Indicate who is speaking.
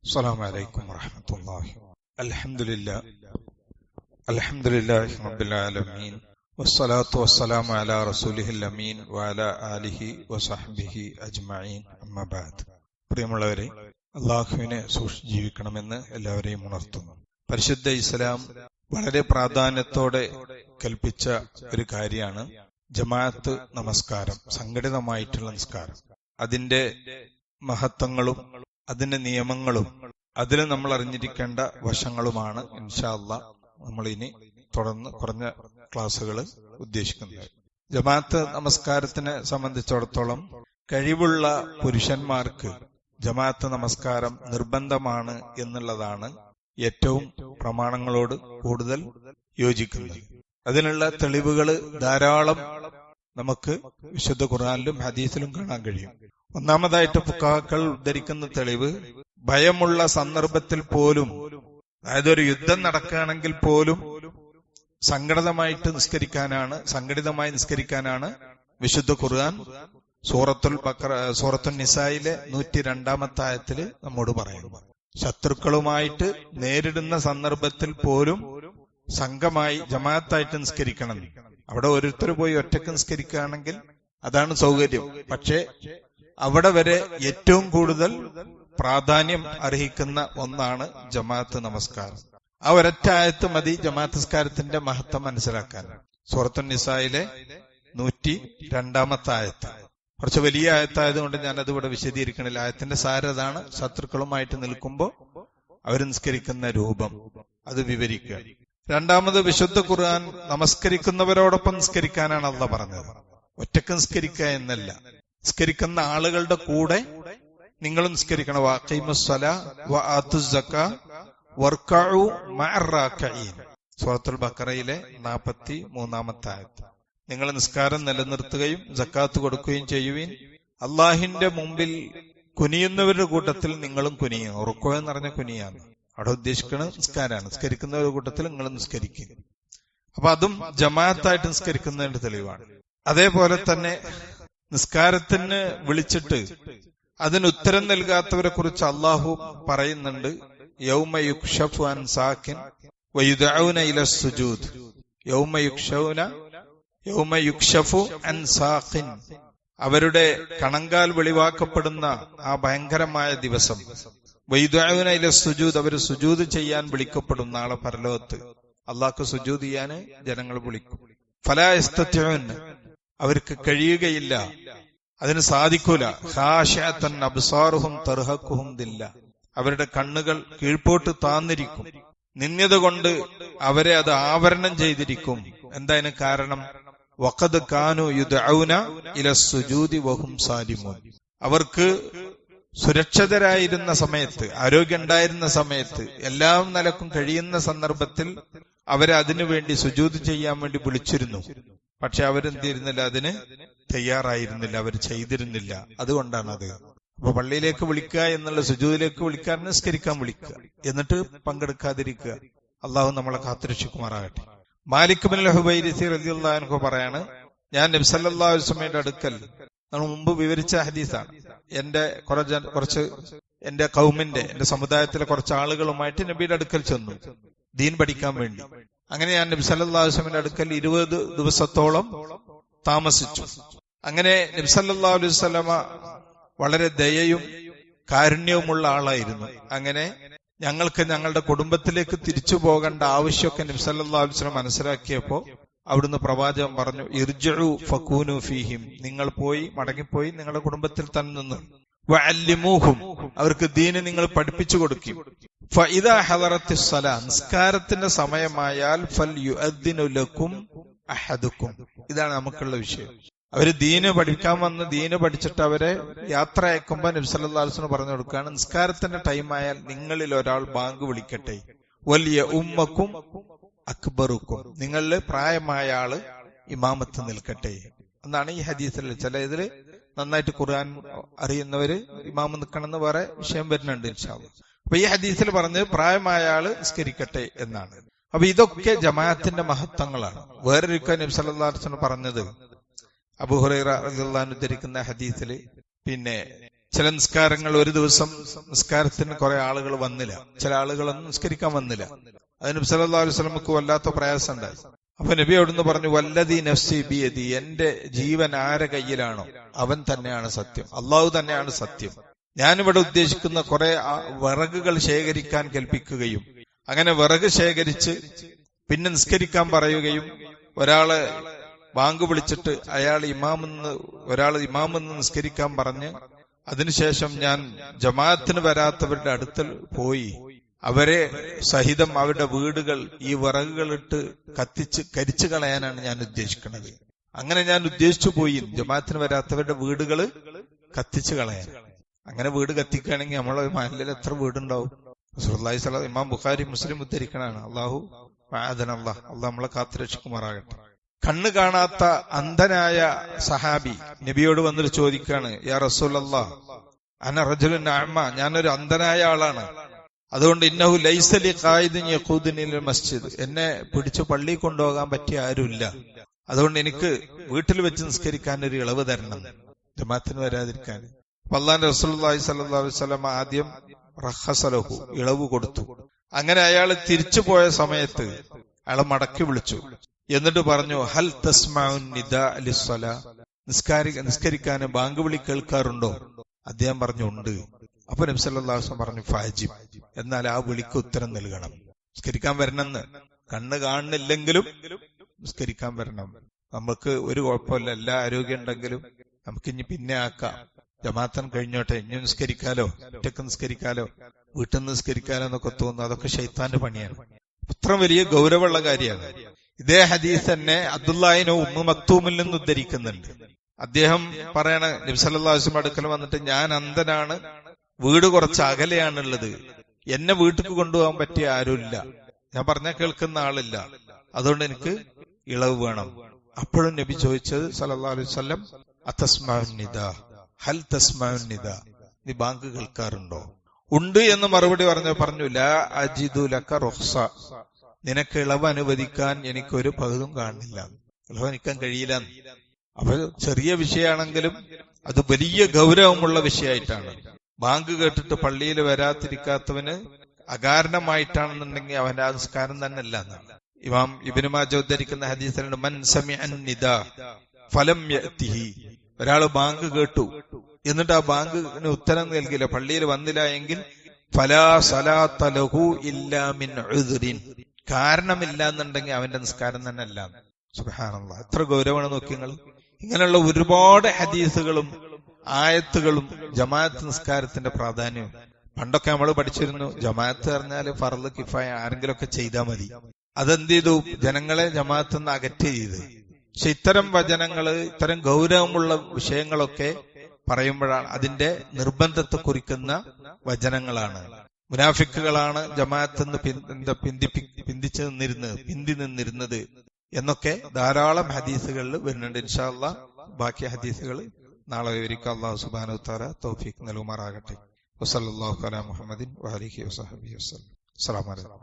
Speaker 1: അസ്സലാമു അലൈക്കും വറഹ്മത്തുള്ളാഹി. അൽഹംദുലില്ലാഹി റബ്ബിൽ ആലമീൻ വസ്സലാത്തു വസ്സലാമു അലാ റസൂലിഹിൽ അമീൻ വഅലാ ആലിഹി വസഹ്ബിഹി അജ്മഈൻ. അമ്മാ ബഅദ്. പ്രിയമുള്ളവരെ, അല്ലാഹുവിനെ സൂക്ഷിച്ച് ജീവിക്കണമെന്ന് എല്ലാവരെയും ഉണർത്തുന്നു. പരിശുദ്ധ ഇസ്ലാം വളരെ പ്രാധാന്യത്തോടെ കൽപ്പിച്ച ഒരു കാര്യമാണ് ജമാഅത്ത് നമസ്കാരം, സംഘടിതമായിട്ടുള്ള നമസ്കാരം. അതിന്റെ മഹത്വങ്ങളും അതിന്റെ നിയമങ്ങളും അതിൽ നമ്മൾ അറിഞ്ഞിരിക്കേണ്ട വശങ്ങളുമാണ് ഇൻഷാ അല്ലാഹ് നമ്മൾ ഇനി തുടർന്ന് കുറഞ്ഞ ക്ലാസ്സുകൾ ഉദ്ദേശിക്കുന്നത്. ജമാഅത്ത് നമസ്കാരത്തിനെ സംബന്ധിച്ചിടത്തോളം കഴിവുള്ള പുരുഷന്മാർക്ക് ജമാഅത്ത് നമസ്കാരം നിർബന്ധമാണ് എന്നുള്ളതാണ് ഏറ്റവും പ്രമാണങ്ങളോട് കൂടുതൽ യോജിക്കുന്നത്. അതിനുള്ള തെളിവുകൾ ധാരാളം നമുക്ക് വിശുദ്ധ ഖുർആനിലും ഹദീസിലും കാണാൻ കഴിയും. ഒന്നാമതായിട്ട് ഫുഖഹാക്കൾ ഉദ്ധരിക്കുന്ന തെളിവ്, ഭയമുള്ള സന്ദർഭത്തിൽ പോലും, അതായത് ഒരു യുദ്ധം നടക്കുകയാണെങ്കിൽ പോലും സംഘടിതമായി നിസ്കരിക്കാനാണ് വിശുദ്ധ ഖുർആൻ സൂറത്തുൽ നിസായിലെ 102-ാമത്തെ ആയത്തിൽ നമ്മോട് പറയുന്നു. ശത്രുക്കളുമായിട്ട് നേരിടുന്ന സന്ദർഭത്തിൽ പോലും സംഘമായി ജമാഅത്തായിട്ട് നിസ്കരിക്കണം. അവിടെ ഓരോരുത്തർ പോയി ഒറ്റക്ക് നിസ്കരിക്കുകയാണെങ്കിൽ അതാണ് സൗകര്യം. പക്ഷേ അവിടെ വരെ ഏറ്റവും കൂടുതൽ പ്രാധാന്യം അർഹിക്കുന്ന ഒന്നാണ് ജമാഅത്ത് നമസ്കാരം. ആ ഒരൊറ്റ ആയത്ത് മതി ജമാഅത്ത് നിസ്കാരത്തിന്റെ മഹത്വം മനസ്സിലാക്കാൻ. സൂറത്തുൽ നിസായിലെ 102-ാമത്തെ ആയത്ത് കുറച്ച് വലിയ ആയത്തായതുകൊണ്ട് ഞാനത് ഇവിടെ വിശദീകരിക്കണില്ല. ആയത്തിന്റെ സാരതാണ് ശത്രുക്കളുമായിട്ട് നിൽക്കുമ്പോൾ അവർ നിസ്കരിക്കുന്ന രൂപം, അത് വിവരിക്കുക. രണ്ടാമത്, വിശുദ്ധ ഖുർആൻ നമസ്കരിക്കുന്നവരോടൊപ്പം നിസ്കരിക്കാനാണ് അല്ലാഹ് പറഞ്ഞത്. ഒറ്റക്ക് നിസ്കരിക്കുക എന്നല്ല, നിസ്കരിക്കുന്ന ആളുകളുടെ കൂടെ നിങ്ങളും നിസ്കരിക്കണം. വഅഖീമുസ്സലാ വആത്തുസ് സക്കാ വർക്കഉ മഅർ റാക്കിഈൻ. സൂറത്തുൽ ബഖറയിലെ 43-ാമത്തെ ആയത്ത്. നിങ്ങൾ നിസ്കാരം നിലനിർത്തുകയും സക്കാത്ത് കൊടുക്കുകയും ചെയ്യുവിൻ, അള്ളാഹിന്റെ മുമ്പിൽ കുനിയുന്നവരുടെ കൂട്ടത്തിൽ നിങ്ങളും കുനിയും. റുക്കൂ എന്ന് പറഞ്ഞ കുനിയാണ്. അവിടെ ഉദ്ദേശിക്കുന്നത് നിസ്കാരാണ്. നിസ്കരിക്കുന്നവരുടെ കൂട്ടത്തിൽ നിങ്ങൾ നിസ്കരിക്കുക. അപ്പൊ അതും ജമാഅത്തായിട്ട് നിസ്കരിക്കുന്നതിന്റെ തെളിവാണ്. അതേപോലെ തന്നെ നിസ്കാരത്തിന് വിളിച്ചിട്ട് അതിന് ഉത്തരം നൽകാത്തവരെ കുറിച്ച് അള്ളാഹു പറയുന്നുണ്ട്. യൗമ യുക്ശഫു അൻ സാക്കിൻ വയുദഊന ഇലസ് സുജൂദ്. യൗമ യുക്ശഫു അൻ സാഖിൻ, അവരുടെ കണങ്കാൽ വെളിവാക്കപ്പെടുന്ന ആ ഭയങ്കരമായ ദിവസം. വയുദഊന ഇലസ് സുജൂദ്, അവർ സുജൂദ് ചെയ്യാൻ വിളിക്കപ്പെടും. നാളെ പരലോകത്ത് അള്ളാഹ്ക്ക് സുജൂദ് ചെയ്യാൻ ജനങ്ങൾ വിളിക്കും. ഫലാ യസ്തതിഊൻ, അവർക്ക് കഴിയുകയില്ല, അതിന് സാധിക്കൂല. ഖാശിഅതൻ അബ്സാറുഹും തർഹഖുഹും ദില്ല, അവരുടെ കണ്ണുകൾ കീഴ്പോട്ട് താന്നിരിക്കും. നിന്ദ്യത കൊണ്ട് അവരെ അത് ആവരണം ചെയ്തിരിക്കും. എന്താ കാരണം? വഖദ് കാനു യുദഊന ഇലസ് സുജൂദി വഹും സാലിമൂൻ, അവർക്ക് സുരക്ഷിതരായിരുന്ന സമയത്ത്, ആരോഗ്യം ഉണ്ടായിരുന്ന സമയത്ത്, എല്ലാം നിലക്കും കഴിയുന്ന സന്ദർഭത്തിൽ അവരെ അതിനുവേണ്ടി സുജൂദ് ചെയ്യാൻ വേണ്ടി വിളിച്ചിരുന്നു. പക്ഷെ അവരെന്തിരുന്നില്ല, അതിന് തയ്യാറായിരുന്നില്ല, അവർ ചെയ്തിരുന്നില്ല. അതുകൊണ്ടാണ് അത്. അപ്പൊ പള്ളിയിലേക്ക് വിളിക്കുക എന്നുള്ള, സുജൂദിലേക്ക് വിളിക്കാൻ, നിസ്കരിക്കാൻ വിളിക്കുക, എന്നിട്ട് പങ്കെടുക്കാതിരിക്കുക. അള്ളാഹു നമ്മളെ കാത്തുരക്ഷിക്കുമാറാകട്ടെ. മാലിക് ബിൻ ഹുബൈരിസി റളിയല്ലാഹു അൻഹു പറയാണ്, ഞാൻ നബി സല്ലല്ലാഹു അലൈഹി വസല്ലമയുടെ അടുക്കൽ, നമ്മൾ മുമ്പ് വിവരിച്ച ഹദീസാണ്, കുറച്ച് എന്റെ കൗമിന്റെ, എന്റെ സമുദായത്തിലെ കുറച്ച് ആളുകളുമായിട്ട് നബിയുടെ അടുക്കൽ ചെന്നു ദീൻ പഠിക്കാൻ വേണ്ടി. അങ്ങനെ ഞാൻ നബി സല്ലല്ലാഹു അലൈഹി വസല്ലമയുടെ അടുക്കൽ 20 ദിവസത്തോളം താമസിച്ചു. അങ്ങനെ നബി സല്ലല്ലാഹു അലൈഹി വസല്ലമ വളരെ ദയയും കാരുണ്യവുമുള്ള ആളായിരുന്നു. അങ്ങനെ ഞങ്ങൾക്ക് ഞങ്ങളുടെ കുടുംബത്തിലേക്ക് തിരിച്ചു പോകേണ്ട ആവശ്യമൊക്കെ നബി സല്ലല്ലാഹു അലൈഹി വസല്ലം മനസ്സിലാക്കിയപ്പോ അവിടുന്ന് പ്രവാചകൻ പറഞ്ഞു, ഇർജിഉ ഫകൂനു ഫീഹിം, നിങ്ങൾ മടങ്ങിപ്പോയി നിങ്ങളുടെ കുടുംബത്തിൽ തന്നെ നിന്ന്, വഅല്ലിമൂഹും, അവർക്ക് ദീന് നിങ്ങൾ പഠിപ്പിച്ചു കൊടുക്കും. ഫഇദാ ഹദറത്തിസ് സലാ, നിസ്കാരത്തിന്റെ സമയമായാൽ ഫൽയുഅദ്ദിനു ലക്കും അഹദുക്കും. ഇതാണ് നമുക്കുള്ള വിഷയം. അവര് ദീന് പഠിക്കാൻ വന്ന് ദീന് പഠിച്ചിട്ട് അവരെ യാത്ര അയക്കുമ്പോ നബി സല്ലല്ലാഹു അലൈഹി വസല്ലം പറഞ്ഞു കൊടുക്കുകയാണ്, നിസ്കാരത്തിന്റെ ടൈം ആയാൽ നിങ്ങളിൽ ഒരാൾ ബാങ്ക് വിളിക്കട്ടെ. വലിയ ഉമ്മക്കും അക്ബറുക്കും, നിങ്ങളിൽ പ്രായമായ ആള് ഇമാമത്ത് നിൽക്കട്ടെ എന്നാണ് ഈ ഹദീസിൽ. ചില ഇതില് നന്നായിട്ട് ഖുർആൻ അറിയുന്നവര് ഇമാമ നിൽക്കണമെന്ന് വേറെ വിഷയം വരുന്നുണ്ട് ഇൻഷാ അല്ലാഹ്. അപ്പൊ ഈ ഹദീസിൽ പറഞ്ഞത് പ്രായമായ ആള് നിസ്കരിക്കട്ടെ എന്നാണ്. അപ്പൊ ഇതൊക്കെ ജമാഅത്തിന്റെ മഹത്വങ്ങളാണ്. വേറൊരു നബി സല്ലല്ലാഹു അലൈഹി വസല്ലം പറഞ്ഞത്, അബൂ ഹുറൈറ റളിയല്ലാഹു അൻഹു ഉദ്ധരിക്കുന്ന ഹദീസിൽ, പിന്നെ ചില നിസ്കാരങ്ങൾ ഒരു ദിവസം നിസ്കാരത്തിന് കുറെ ആളുകൾ വന്നില്ല, ചില ആളുകളൊന്നും നിസ്കരിക്കാൻ വന്നില്ല. അതിന് നബി സല്ലല്ലാഹു അലൈഹി വസല്ലമക്ക് വല്ലാത്ത പ്രയാസം ഉണ്ടായി. അപ്പൊ നബി അവിടുന്ന് പറഞ്ഞു, വല്ലദീ നഫ്സി ബിയദി, എന്റെ ജീവൻ ആരെ കയ്യിലാണോ അവൻ തന്നെയാണ് സത്യം, അള്ളാഹു തന്നെയാണ് സത്യം. ഞാനിവിടെ ഉദ്ദേശിക്കുന്ന കുറെ വിറകുകൾ ശേഖരിക്കാൻ കൽപ്പിക്കുകയും അങ്ങനെ വിറക് ശേഖരിച്ച് പിന്നെ നിസ്കരിക്കാൻ പറയുകയും ഒരാള് ബാങ്ക് വിളിച്ചിട്ട് ഒരാൾ ഇമാമെന്ന് നിസ്കരിക്കാൻ പറഞ്ഞ് അതിനുശേഷം ഞാൻ ജമാഅത്തിന് വരാത്തവരുടെ അടുത്ത് പോയി അവരെ സഹിതം അവരുടെ വീടുകൾ ഈ വിറകുകളിട്ട് കത്തിച്ച് കരിച്ചു കളയാനാണ് ഞാൻ ഉദ്ദേശിക്കുന്നത്. അങ്ങനെ ഞാൻ ഉദ്ദേശിച്ചു പോയി ജമാഅത്തിന് വരാത്തവരുടെ വീടുകൾ കത്തിച്ചു കളയാൻ. അങ്ങനെ വീട് കത്തിക്കുകയാണെങ്കിൽ നമ്മളെ മഹല്ലിൽ എത്ര വീടുണ്ടാവും? റസൂലുള്ളാഹി സ്വല്ലല്ലാഹു അലൈഹി വസല്ലം, ഇമാം ബുഖാരി മുസ്ലിം ഉദ്ധരിക്കണാണ്. അള്ളാഹു നമ്മളെ കാത്തുരക്ഷിക്കുമാറാകട്ടെ. കണ്ണ് കാണാത്ത അന്ധനായ സഹാബി നബിയോട് വന്നിട്ട് ചോദിക്കാണ്, യാ റസൂലല്ലാഹ് അന റജുലുൻ അഅ്മ, ഞാനൊരു അന്ധനായ ആളാണ്, അതുകൊണ്ട് ഇന്നഹു ലൈസ ലി ഖായിദുൻ യഖൂദുനി ഇലൽ മസ്ജിദ്, എന്നെ പിടിച്ചു പള്ളി കൊണ്ടുപോകാൻ പറ്റിയ ആരുമില്ല, അതുകൊണ്ട് എനിക്ക് വീട്ടിൽ വെച്ച് നിസ്കരിക്കാൻ ഒരു ഇളവ് തരണം, ജമാഅത്തിന് വരാതിരിക്കാൻ. അല്ലാഹുവിന്റെ റസൂലുള്ളാഹി സ്വല്ലല്ലാഹു അലൈഹി വസല്ലം ആദ്യം റഖസലഹു, ഇളവ് കൊടുത്തു. അങ്ങനെ അയാൾ തിരിച്ചു പോയ സമയത്ത് അയാളെ മടക്കി വിളിച്ചു. എന്നിട്ട് പറഞ്ഞു, ഹൽ തസ്മഉൻ നിദാ ലിസ്സലാ, നിസ്കരിക്കാൻ ബാങ്ക് വിളി കേൾക്കാറുണ്ടോ? അദ്ദേഹം പറഞ്ഞു, ഉണ്ട്. അപ്പൊ നബി സല്ലല്ലാഹു അലൈഹി വസല്ലം പറഞ്ഞു, ഫാജിബ്, എന്നാൽ ആ വിളിക്ക് ഉത്തരം നൽകണം. നിസ്കരിക്കാൻ വരണമെന്ന്, കണ്ണ് കാണുന്നില്ലെങ്കിലും നിസ്കരിക്കാൻ വരണം. നമുക്ക് ഒരു കുഴപ്പമില്ല, എല്ലാ ആരോഗ്യം ഉണ്ടെങ്കിലും നമുക്ക് ഇനി പിന്നെ ആക്കാം, ജമാഅത്തൻ കഴിഞ്ഞോട്ടെ, ഇനി നിസ്കരിക്കാലോ, ഒറ്റക്ക് നിസ്കരിക്കാലോ, വീട്ടിൽ നിന്ന് നിസ്കരിക്കാലോ എന്നൊക്കെ തോന്നുന്നു. അതൊക്കെ ശൈത്താന്റെ പണിയാണ്. ഇത്ര വലിയ ഗൗരവമുള്ള കാര്യമാണ്. ഇതേ ഹദീസ് തന്നെ അബ്ദുല്ലാഹിബ്നു ഉമ്മു മക്തൂമിൽ നിന്ന് ഉദ്ധരിക്കുന്നുണ്ട്. അദ്ദേഹം പറയണ, നബി സല്ലല്ലാഹു അലൈഹി വസല്ലം അടുക്കൽ വന്നിട്ട്, ഞാൻ അന്ധനാണ്, വീട് കുറച്ച് അകലെയാണുള്ളത്, എന്നെ വീട്ടിൽ കൊണ്ടുപോകാൻ പറ്റിയ ആരുമില്ല, ഞാൻ പറഞ്ഞ കേൾക്കുന്ന ആളില്ല, അതുകൊണ്ട് എനിക്ക് ഇളവ് വേണം. അപ്പോഴും നബി ചോദിച്ചത് സല്ലല്ലാഹു അലൈഹി വസല്ലം, അതസ്മഉൻ നിദാ, ഹൽ തസ്മഉൻ നിദാ, നീ ബാങ്ക് കേൾക്കാറുണ്ടോ? ഉണ്ട് എന്ന് മറുപടി പറഞ്ഞു, ലാ അജിദു ലക റുഖ്സ, നിനക്ക് ഇളവ് അനുവദിക്കാൻ എനിക്കൊരു പകുതും കാണുന്നില്ല, ഇളവ് അനുവദിക്കാൻ കഴിയില്ല. അപ്പൊ ചെറിയ വിഷയമാണെങ്കിലും അത് വലിയ ഗൗരവമുള്ള വിഷയമായിട്ടാണ്. ബാങ്ക് കേട്ടിട്ട് പള്ളിയിൽ വരാതിരിക്കാത്തവന് അകാരണമായിട്ടാണെന്നുണ്ടെങ്കിൽ അവന്റെ ആ നിസ്കാരം തന്നെ അല്ല എന്നാണ്. ഇമാം ഇബ്നു മാജ ഉദ്ധരിക്കുന്ന ഹദീസിലുണ്ട്, മൻ സമിഅൻ നിദാ ഫലം യഅതിഹി, ഒരാള് ബാങ്ക് കേട്ടു എന്നിട്ട് ആ ബാങ്കിന് ഉത്തരം നൽകില്ല, പള്ളിയിൽ വന്നില്ല എങ്കിൽ ഫലാ സലാത്ത ലഹു ഇല്ലാ മിൻ ഉദ്രിൻ, കാരണമില്ല എന്നുണ്ടെങ്കിൽ അവന്റെ നിസ്കാരം തന്നെ അല്ല. സുബ്ഹാനല്ലാഹ്, എത്ര ഗൗരവമാണ് നോക്കി നിങ്ങൾ. ഇങ്ങനെയുള്ള ഒരുപാട് ഹദീസുകളും ആയത്തുകളും ജമാഅത്ത് നിസ്കാരത്തിന്റെ പ്രാധാന്യവും. പണ്ടൊക്കെ നമ്മൾ പഠിച്ചിരുന്നു, ജമാഅത്ത് പറഞ്ഞാല് ഫർള് കിഫായ, ആരെങ്കിലുമൊക്കെ ചെയ്താൽ മതി. അതെന്ത് ചെയ്തു? ജനങ്ങളെ ജമാഅത്ത് നിന്ന് അകറ്റ് ചെയ്ത്. പക്ഷെ ഇത്തരം വചനങ്ങള്, ഇത്തരം ഗൗരവമുള്ള വിഷയങ്ങളൊക്കെ പറയുമ്പോഴാണ് അതിന്റെ നിർബന്ധത്തെ കുറിക്കുന്ന വചനങ്ങളാണ്. മുനാഫിക്കുകളാണ് ജമാഅത്ത് നിന്ന് പിന്തി നിന്നിരുന്നത് എന്നൊക്കെ ധാരാളം ഹദീസുകളിൽ വരുന്നുണ്ട്. ഇൻഷാ അല്ലാഹ് ബാക്കി ഹദീസുകൾ നാളെ വിവരിക്കാം. അല്ലാഹു സുബ്ഹാനഹു വ തആല തൗഫീഖ് നൽകുമാറാകട്ടെ. വസല്ലല്ലാഹു അലാ മുഹമ്മദിൻ വഅലിഹി വസഹബിഹി വസല്ലം. അസ്സലാമു അലൈക്കും.